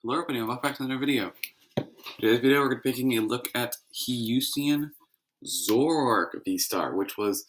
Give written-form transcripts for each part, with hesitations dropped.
Hello everybody, and welcome back to another video. Today's video we're going to be taking a look at Hiusian Zoroark VSTAR, which was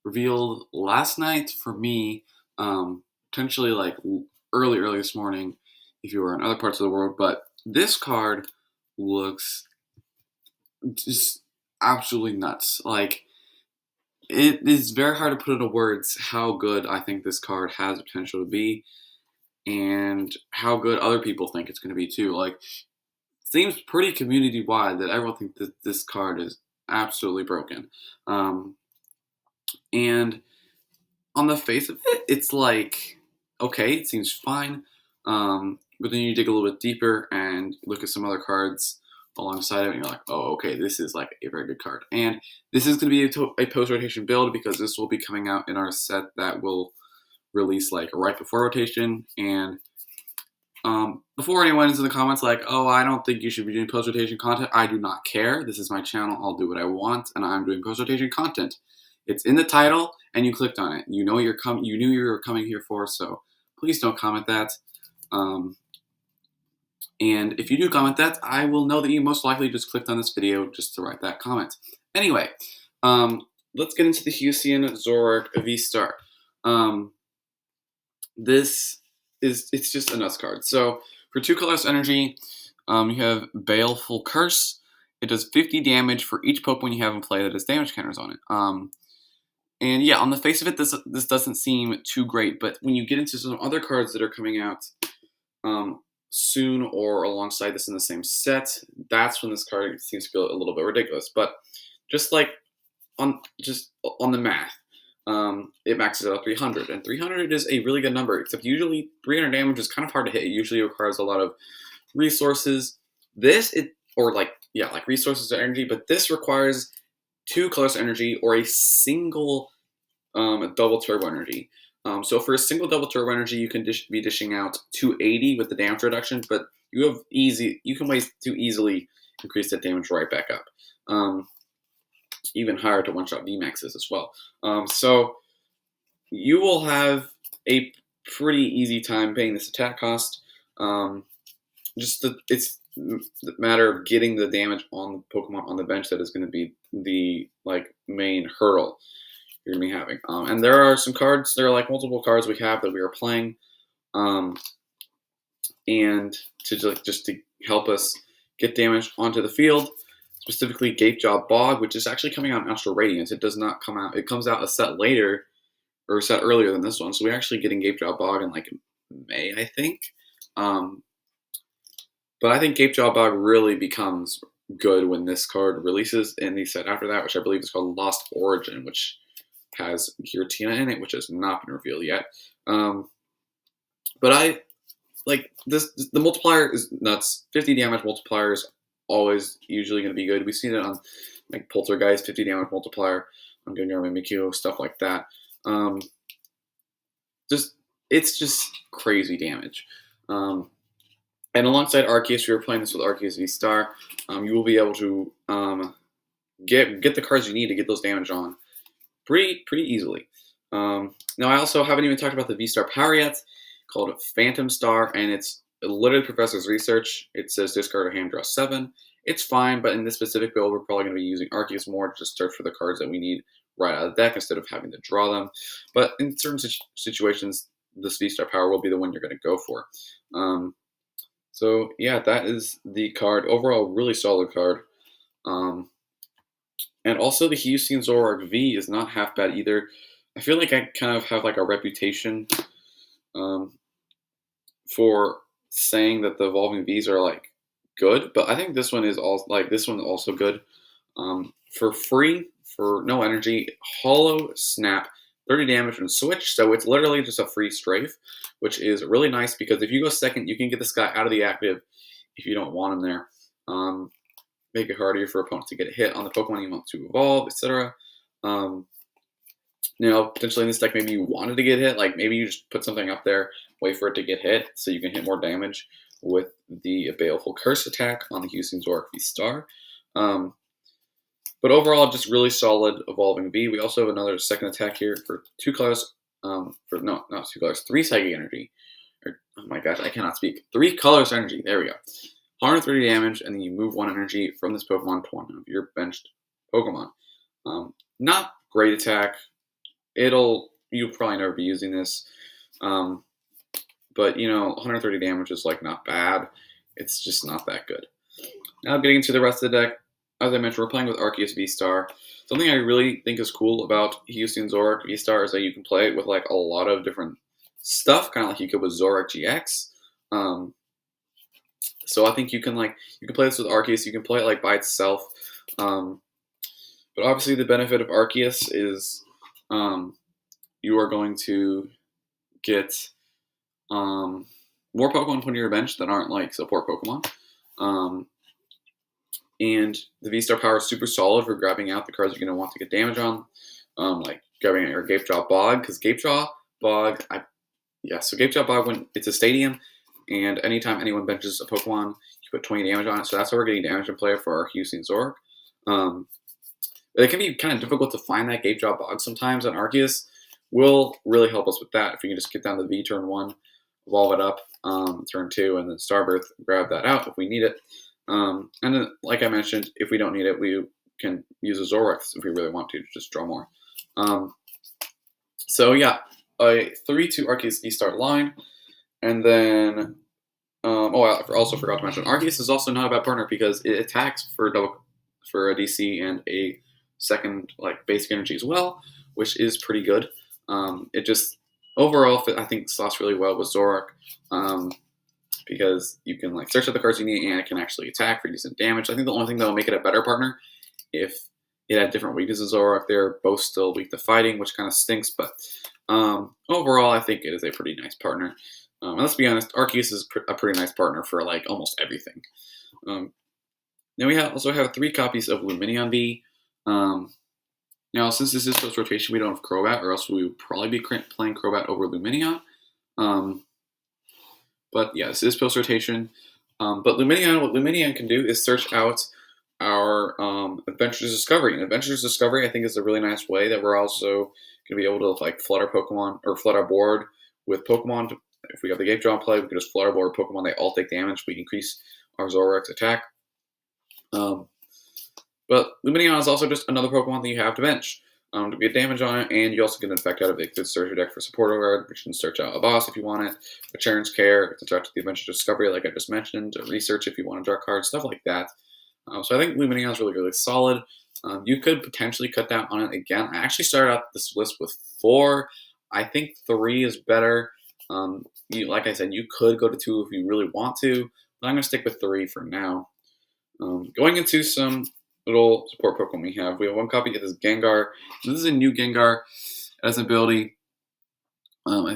revealed last night for me, potentially like early this morning if you were in other parts of the world, but this card looks just absolutely nuts. Like, it is very hard to put into words how good I think this card has the potential to be, and how good other people think it's going to be too. Like, seems pretty community wide that everyone thinks that this card is absolutely broken. And on the face of it, it's like, okay, it seems fine. But then you dig a little bit deeper and look at some other cards alongside it, and you're like, oh, okay, this is like a very good card. And this is going to be a post-rotation build because this will be coming out in our set that will release like right before rotation. And before anyone is in the comments like, oh, I don't think you should be doing post-rotation content, I do not care. This is my channel. I'll do what I want, and I'm doing post-rotation content. It's in the title, and you clicked on it. You know you knew you were coming here for, so please don't comment that. And if you do comment that, I will know that you most likely just clicked on this video just to write that comment. Anyway, let's get into the Hiusian Zoroark VSTAR. It's just a nuts card. So for 2 colors energy, you have Baleful Curse. It does 50 damage for each Pokemon you have in play that has damage counters on it. And yeah, on the face of it, this doesn't seem too great, but when you get into some other cards that are coming out soon or alongside this in the same set, that's when this card seems to feel a little bit ridiculous. But just on the math, it maxes out at 300, and 300 is a really good number, except usually 300 damage is kind of hard to hit. It usually requires a lot of resources. Resources or energy, but this requires 2 colors energy or a single double turbo energy. So for a single double turbo energy, you can be dishing out 280 with the damage reduction, but you can ways to easily increase that damage right back up. Even higher to one-shot VMAXs as well. So you will have a pretty easy time paying this attack cost. It's the matter of getting the damage on the Pokemon on the bench that is going to be the main hurdle you're going to be having. And there are some cards, there are multiple cards we have that we are playing, and to just to help us get damage onto the field. Specifically, Gatejaw Bog, which is actually coming out in Astral Radiance. It does not come out. It comes out a set later, or a set earlier than this one. So we're actually getting Gatejaw Bog in May, I think. But I think Gatejaw Bog really becomes good when this card releases in the set after that, which I believe is called Lost Origin, which has Giratina in it, which has not been revealed yet. But I like this. The multiplier is nuts. 50 damage multiplier is always usually going to be good. We've seen it on Poltergeist, 50 damage multiplier on Gunnar Mimikyu, stuff like that. It's just crazy damage. And alongside Arceus, we were playing this with Arceus VSTAR. You will be able to get the cards you need to get those damage on pretty easily. Now I also haven't even talked about the VSTAR power yet, called Phantom Star, and it's literally Professor's Research. It says discard or hand draw 7. It's fine, but in this specific build, we're probably going to be using Arceus more to just search for the cards that we need right out of the deck instead of having to draw them. But in certain situations, this VSTAR power will be the one you're going to go for. So yeah, that is the card. Overall, really solid card. And also the Hiusian Zoroark V is not half bad either. I feel like I kind of have a reputation for saying that the evolving Vs are good, but I think this one is also good. For free, for no energy, Hollow Snap, 30 damage and switch, so it's literally just a free strafe, which is really nice because if you go second, you can get this guy out of the active if you don't want him there. Make it harder for opponents to get a hit on the Pokemon you want to evolve, etc. Now, potentially in this deck, maybe you wanted to get hit, maybe you just put something up there, wait for it to get hit, so you can hit more damage with the Baleful Curse attack on the Hiusian Zoroark VSTAR. But overall, just really solid evolving V. We also have another second attack here for 2 colors. Not 2 colors, 3 psychic energy. Or oh my gosh, I cannot speak. 3 colors energy. There we go. 130 damage, and then you move 1 energy from this Pokemon to one of your benched Pokemon. Not great attack. You'll probably never be using this. But, 130 damage is, like, not bad. It's just not that good. Now getting into the rest of the deck, as I mentioned, we're playing with Arceus VSTAR. Something I really think is cool about Hiusian Zoroark VSTAR is that you can play it with, like, a lot of different stuff, kind of like you could with Zoroark GX. So I think you can play this with Arceus. You can play it, like, by itself. But obviously the benefit of Arceus is you are going to get more Pokemon put on your bench that aren't like support Pokemon. And the V-Star power is super solid for grabbing out the cards you're going to want to get damage on. Like grabbing out your Gapejaw Bog, because Gapejaw Bog, so Gapejaw Bog, when it's a stadium, and anytime anyone benches a Pokemon, you put 20 damage on it. So that's why we're getting damage in play for our Hiusian Zoroark. But it can be kind of difficult to find that Gapejaw Bog sometimes, and Arceus will really help us with that. If you can just get down to V turn 1, evolve it up, turn 2, and then Starbirth, grab that out if we need it. And then, like I mentioned, if we don't need it, we can use a Zoroark if we really want to just draw more. So yeah, a 3-2 Arceus VSTAR line. And then, I also forgot to mention, Arceus is also not a bad partner because it attacks for a DC and a second basic energy as well, which is pretty good. It just overall, I think, slots really well with Zoroark. Because you can search out the cards you need and it can actually attack for decent damage. I think the only thing that will make it a better partner if it had different weaknesses Zoroark. They're both still weak to fighting, which kind of stinks. But overall, I think it is a pretty nice partner. And let's be honest, Arceus is a pretty nice partner for almost everything. Then we also have 3 copies of Lumineon V. Now, since this is post rotation, we don't have Crobat, or else we would probably be playing Crobat over Lumineon. But yeah, this is post rotation. But what Lumineon can do is search out our Adventurous Discovery. And Adventurous Discovery, I think, is a really nice way that we're also going to be able to flood our Pokemon or flood our board with Pokemon. If we have the Gapejaw in play, we can just flood our board with Pokemon. They all take damage. We increase our Zoroark's attack. But Lumineon is also just another Pokemon that you have to bench to get damage on it, and you also get an effect out of it. You could search your deck for Support Guard, which can search out a boss if you want it, a Charon's Care, to search the Adventure Discovery, like I just mentioned, to research if you want to draw cards, stuff like that. So I think Lumineon is really, really solid. You could potentially cut down on it again. I actually started out this list with 4. I think 3 is better. Like I said, you could go to 2 if you really want to, but I'm going to stick with 3 for now. Going into some little support Pokemon we have one copy of this Gengar. So this is a new Gengar. It has an ability, what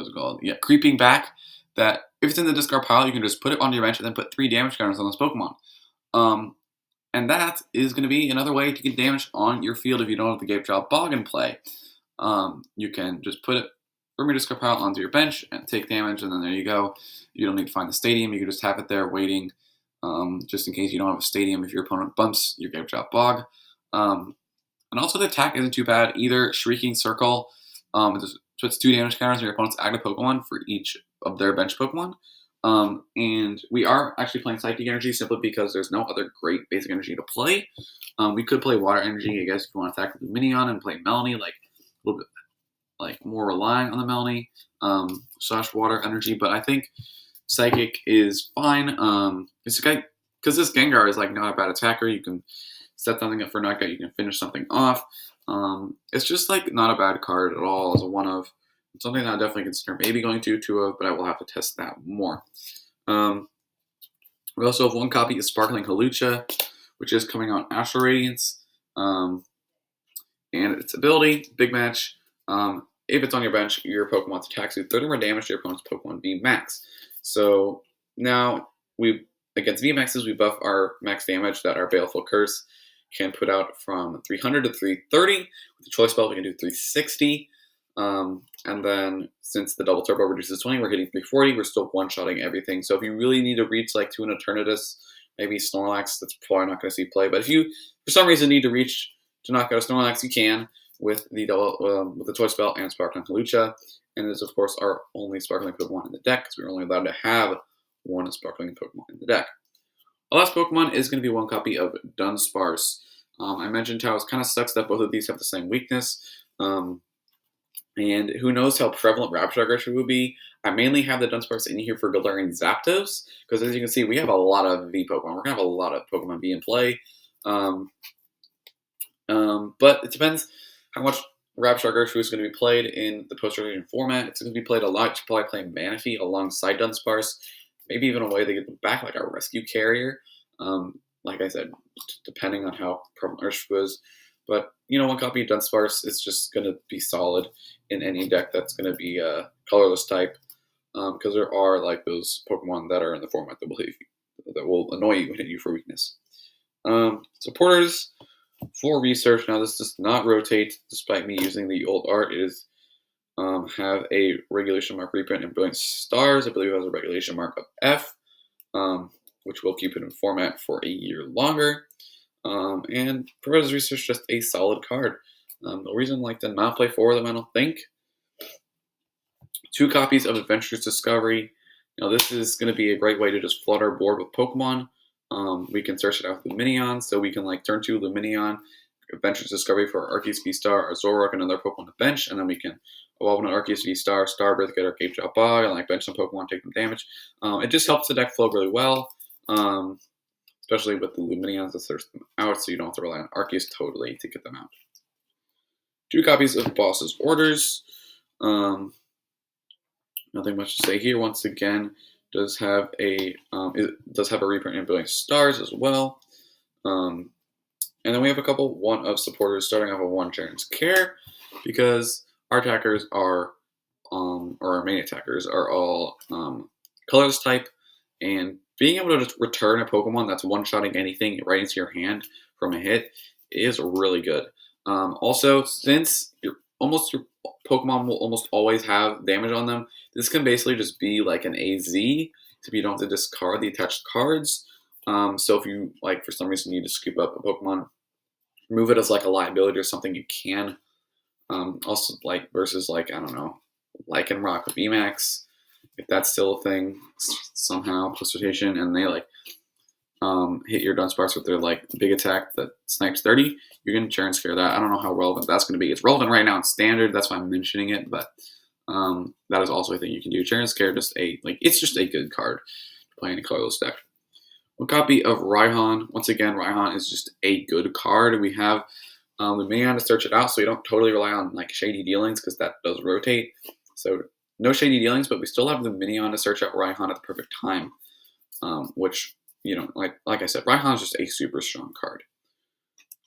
is it called? Yeah, Creeping Back, that if it's in the discard pile, you can just put it on your bench and then put 3 damage counters on this Pokemon. And that is going to be another way to get damage on your field if you don't have the Gapejaw Bog in play. You can just put it from your discard pile onto your bench and take damage, and then there you go. You don't need to find the stadium. You can just have it there waiting, just in case you don't have a stadium if your opponent bumps your Gapejaw Bog. And also the attack isn't too bad either. Shrieking Circle, puts 2 damage counters on your opponent's active Pokemon for each of their bench Pokemon. And we are actually playing Psychic Energy simply because there's no other great basic energy to play. We could play Water Energy, I guess, if you want to attack with Lumineon and play Melony, a little bit more relying on the Melony / Water Energy. But I think Psychic is fine. Because this Gengar is not a bad attacker. You can set something up for knockout. You can finish something off. It's just not a bad card at all as a 1-of. It's something that I definitely consider maybe going to 2-of, but I will have to test that more. We also have 1 copy of Sparkling Kalucha, which is coming on Astral Radiance. And its ability, Big Match. If it's on your bench, your Pokemon's attacks do 30 more damage to your opponent's Pokemon VMAX. So now against VMAXs, we buff our max damage that our Baleful Curse can put out from 300 to 330. With the Choice Belt, we can do 360. And then since the double turbo reduces 20, we're hitting 340. We're still one-shotting everything. So if you really need to reach to an Eternatus, maybe Snorlax, that's probably not going to see play. But if you, for some reason, need to reach to knock out a Snorlax, you can with the Choice Belt and Sparkling Kalucha. and this, of course, our only sparkling Pokemon in the deck, because we're only allowed to have one sparkling Pokemon in the deck. The last Pokemon is going to be one copy of Dunsparce. I mentioned how it kind of sucks that both of these have the same weakness. And who knows how prevalent Raptor aggression will be. I mainly have the Dunsparce in here for Galarian Zapdos, because as you can see, we have a lot of V Pokemon. We're going to have a lot of Pokemon V in play. But it depends how much Raptor aggression is going to be played in the post-rotation format. It's going to be played a lot. You probably play Manaphy alongside Dunsparce. Maybe even a way to get them back, like a rescue carrier. Like I said, depending on how prevalent Urshifu is. But, one copy of Dunsparce is just going to be solid in any deck that's going to be a colorless type. Because there are, like, those Pokemon that are in the format that will annoy you and hit you for weakness. Supporters for research. Now, this does not rotate, despite me using the old art. It is have a regulation mark reprint in Brilliant Stars. I believe it has a regulation mark of F, which will keep it in format for a year longer. And Professor's Research, just a solid card. The reason I like to not play 4 of them, I don't think. 2 copies of Adventurous Discovery. This is going to be a great way to just flood our board with Pokemon. We can search it out with Luminion, so we can turn 2 Luminion, Adventurous Discovery for Arceus VSTAR, our Zoroark, and another Pokemon to bench, and then we can evolve an Arceus VSTAR, Starbirth, get our Cape Drop Bog, and bench some Pokemon, take them damage. It just helps the deck flow really well, especially with the Luminions to search them out, so you don't have to rely on Arceus totally to get them out. 2 copies of Boss's Orders. Nothing much to say here. Once again, does have a reprint in Brilliant Stars as well. And then we have a couple one-of supporters, starting off with 1 Charon's Care, because our attackers are, or our main attackers are all colorless type, and being able to just return a Pokemon that's one-shotting anything right into your hand from a hit is really good. Also, since your Pokemon will almost always have damage on them, this can basically just be like an AZ, so you don't have to discard the attached cards. So if you, for some reason need to scoop up a Pokemon, remove it as a liability or something, you can. Also, versus I don't know, Lycanroc with VMAX, if that's still a thing somehow, post-rotation, and they hit your Dunsparce with their big attack that snipes 30, you're going to Charon Scare that. I don't know how relevant that's going to be. It's relevant right now in Standard, that's why I'm mentioning it, but that is also a thing you can do. Charon Scare, it's just a good card to play in a colorless deck. 1 copy of Raihan. Once again, Raihan is just a good card. We have Luminion to search it out, so you don't totally rely on Shady Dealings, because that does rotate. So no Shady Dealings, but we still have Luminion to search out Raihan at the perfect time, which, like I said, Raihan is just a super strong card.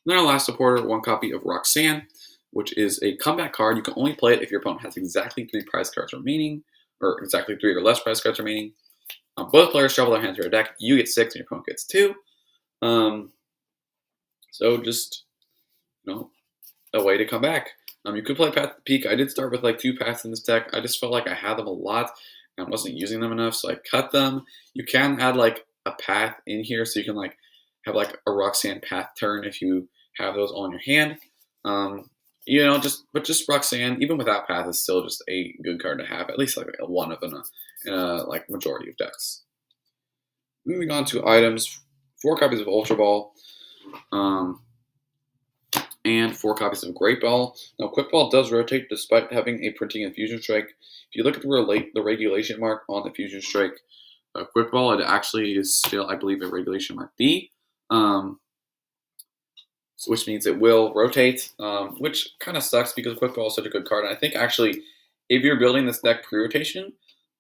And then our last supporter, 1 copy of Roxanne, which is a comeback card. You can only play it if your opponent has exactly 3 prize cards remaining, or exactly 3 or less prize cards remaining. Both players shuffle their hands to your deck. You get 6 and your opponent gets 2. So just, a way to come back. You could play Path to Peak. I did start with 2 paths in this deck. I just felt like I had them a lot and I wasn't using them enough, so I cut them. You can add a path in here, so you can have a Roxanne path turn if you have those all in your hand. Just Roxanne, even without path, is still just a good card to have, at least one of them in a majority of decks. Moving on to items, 4 copies of Ultra Ball, and 4 copies of Great Ball. Now, Quick Ball does rotate despite having a printing and Fusion Strike. If you look at the regulation mark on the Fusion Strike Quick Ball, it actually is still, I believe, a regulation mark D, which means it will rotate, which kind of sucks because Quick Ball is such a good card. And I think actually, if you're building this deck pre-rotation,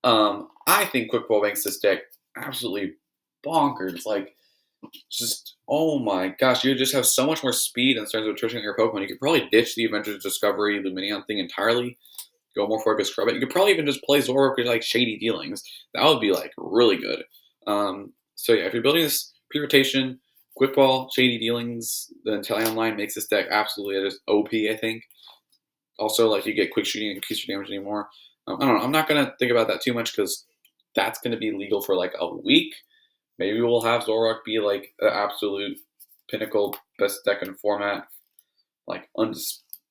I think Quick Ball makes this deck absolutely bonkers. Just, oh my gosh, you just have so much more speed in terms of attrition your Pokemon. You could probably ditch the Adventurous Discovery Luminion thing entirely, go more for a Scrub It. You could probably even just play Zoroark with Shady Dealings. That would be really good. So yeah, if you're building this pre-rotation, Quick Ball, Shady Dealings, the Inteleon line makes this deck absolutely just OP, I think. Also, you get Quick Shooting and increase your damage anymore. I don't know. I'm not going to think about that too much because that's going to be legal for a week. Maybe we'll have Zoroark be the absolute pinnacle best deck in format,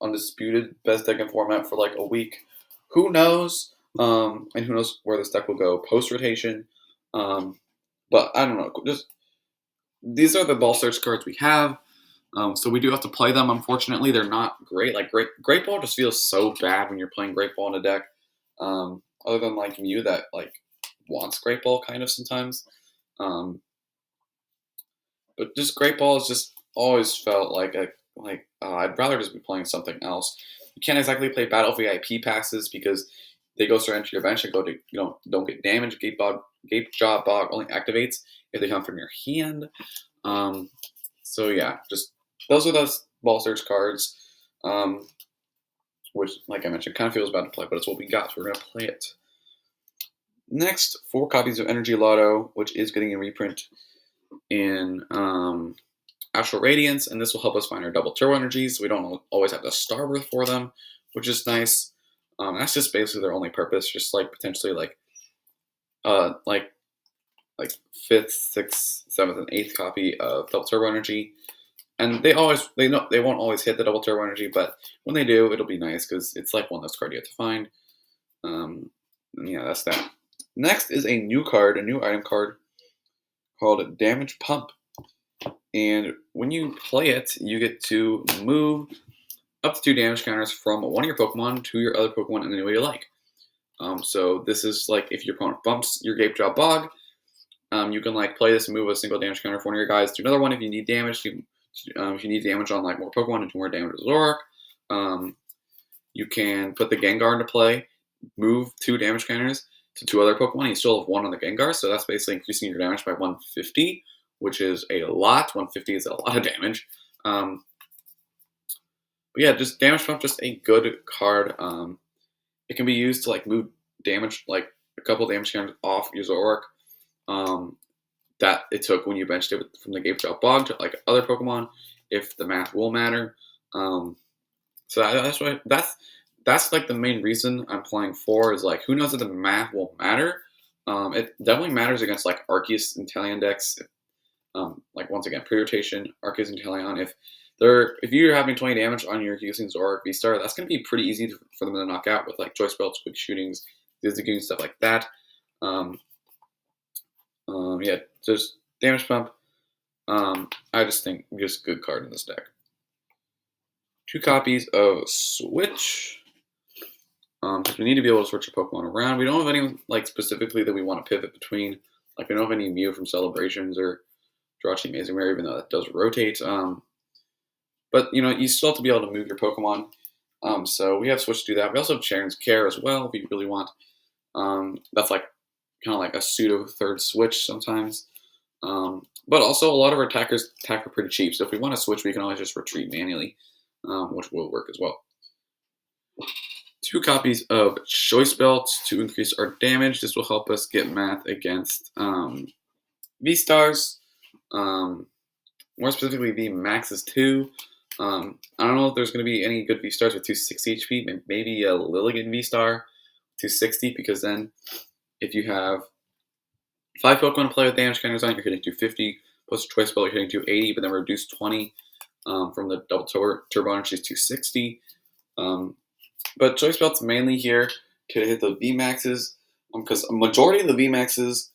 undisputed best deck in format for a week. who knows? And who knows where this deck will go post rotation? But I don't know. Just these are the ball search cards we have. So we do have to play them. Unfortunately, they're not great. Like Great Ball just feels so bad when you're playing Great Ball in a deck. Other than like Mew that like wants Great Ball kind of sometimes. But just Great Ball has just always felt like I'd rather just be playing something else. You can't exactly play Battle VIP passes because they go straight into your bench and go to don't get damaged. Gape Jaw Bog only activates if they come from your hand. So yeah, just those are those ball search cards, which, like I mentioned, kind of feels bad to play, but it's what we got, so we're gonna play it. Next, 4 copies of Energy Lotto, which is getting a reprint in Astral Radiance, and this will help us find our double turbo energies, so we don't always have to Starbirth for them, which is nice. That's just basically their only purpose, just like potentially like 5th, 6th, 7th, and 8th copy of double turbo energy. And they won't always hit the double turbo energy, but when they do, it'll be nice because it's like one less card you have to find. Yeah, that's that. Next is a new card, a new item card called Damage Pump. And when you play it, you get to move up to 2 damage counters from one of your Pokemon to your other Pokemon in any way you like. So this is like if your opponent bumps your Gape Jaw Bog, you can like play this and move a single damage counter from one of your guys to another one if you need damage. If you need damage on like more Pokemon and do more damage to Zoroark, you can put the Gengar into play, move 2 damage counters to 2 other Pokemon. You still have 1 on the Gengar, so that's basically increasing your damage by 150, which is a lot. 150 is a lot of damage. But yeah, just Damage Pump, just a good card. It can be used to like move damage, like a couple damage counters off your Zoroark. That it took when you benched it from the Gape Jaw Bog to like other Pokemon, if the math will matter. So that's like the main reason I'm playing 4 is like who knows if the math will matter. It definitely matters against like Arceus and Inteleon decks. Like once again, pre-rotation, Arceus and Inteleon. If you're having 20 damage on your Hiusian Zoroark VSTAR, that's going to be pretty easy for them to knock out with like Choice Belts, Quick Shootings, Zigzagoon, stuff like that. Yeah, just Damage Pump. I just think just a good card in this deck. 2 copies of Switch. Because we need to be able to switch a Pokemon around. We don't have any like specifically that we want to pivot between. Like we don't have any Mew from Celebrations or Jirachi Amazing Rare, even though that does rotate. But you still have to be able to move your Pokemon. So we have Switch to do that. We also have Charon's Care as well if you really want. That's like kind of like a pseudo third switch sometimes. But also a lot of our attackers attack are pretty cheap. So if we want to switch, we can always just retreat manually, which will work as well. 2 copies of Choice Belt to increase our damage. This will help us get math against V-Stars. More specifically, VMAXs too. I don't know if there's going to be any good V-Stars with 260 HP. Maybe a Lilligant V-Star 260, because then if you have 5 Pokemon to play with damage counters on, you're hitting 250. Plus Choice Belt, you're hitting 280, but then reduce 20 from the double turbo energy is 260. But Choice Belt's mainly here to hit the VMAXs, because a majority of the VMAXs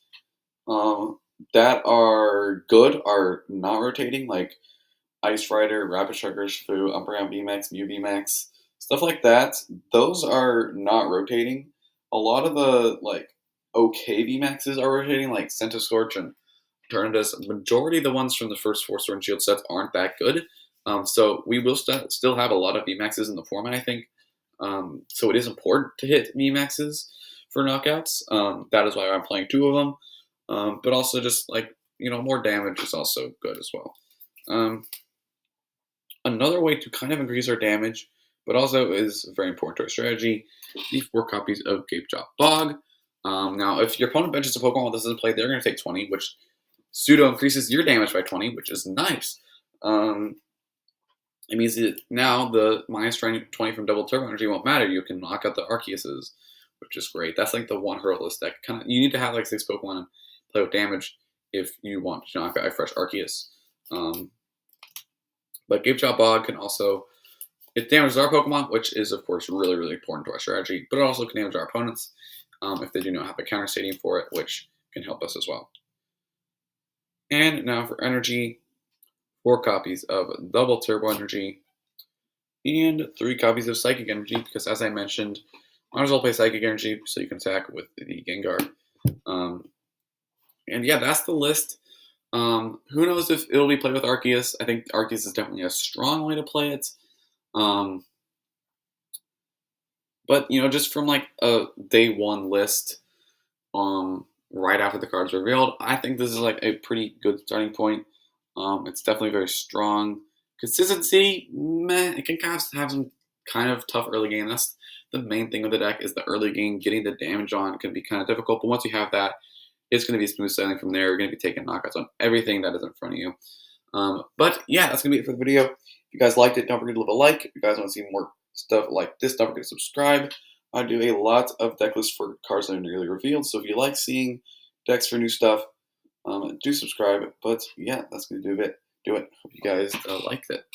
that are good are not rotating, like Ice Rider, Rapid Shark, Urshifu, Umbreon VMAX, Mew VMAX, stuff like that. Those are not rotating. A lot of the like okay VMAXs are rotating, like Centiskorch and Eternatus. Majority of the ones from the first 4 Sword and Shield sets aren't that good. So we will still have a lot of VMAXs in the format, I think. So it is important to hit VMAXs for knockouts. That is why I'm playing 2 of them. But also just like, more damage is also good as well. Another way to kind of increase our damage, but also is very important to our strategy, the 4 copies of Gape Jaw Bog. Now, if your opponent benches a Pokemon that doesn't play, they're going to take 20, which pseudo increases your damage by 20, which is nice. It means that now the minus 20 from double turbo energy won't matter. You can knock out the Arceuses, which is great. That's like the one hurdle this deck. You need to have like 6 Pokemon and play with damage if you want to knock out a fresh Arceus. But Gape Jaw Bog can also it damages our Pokemon, which is, of course, really, really important to our strategy, but it also can damage our opponents if they do not have a counter stadium for it, which can help us as well. And now for energy, 4 copies of double turbo energy, and 3 copies of psychic energy, because as I mentioned, might as well play psychic energy so you can attack with the Gengar. And yeah, that's the list. Who knows if it'll be played with Arceus? I think Arceus is definitely a strong way to play it. But just from like a day 1 list, right after the cards are revealed, I think this is like a pretty good starting point. It's definitely very strong. Consistency, meh, it can kind of have some kind of tough early game. That's the main thing with the deck, is the early game. Getting the damage on can be kind of difficult, but once you have that, it's going to be smooth sailing from there. You're going to be taking knockouts on everything that is in front of you. But yeah, that's going to be it for the video. If you guys liked it, don't forget to leave a like. If you guys want to see more stuff like this, don't forget to subscribe. I do a lot of deck lists for cards that are newly revealed, so if you like seeing decks for new stuff, do subscribe. But yeah, that's going to do it. Hope you guys liked it.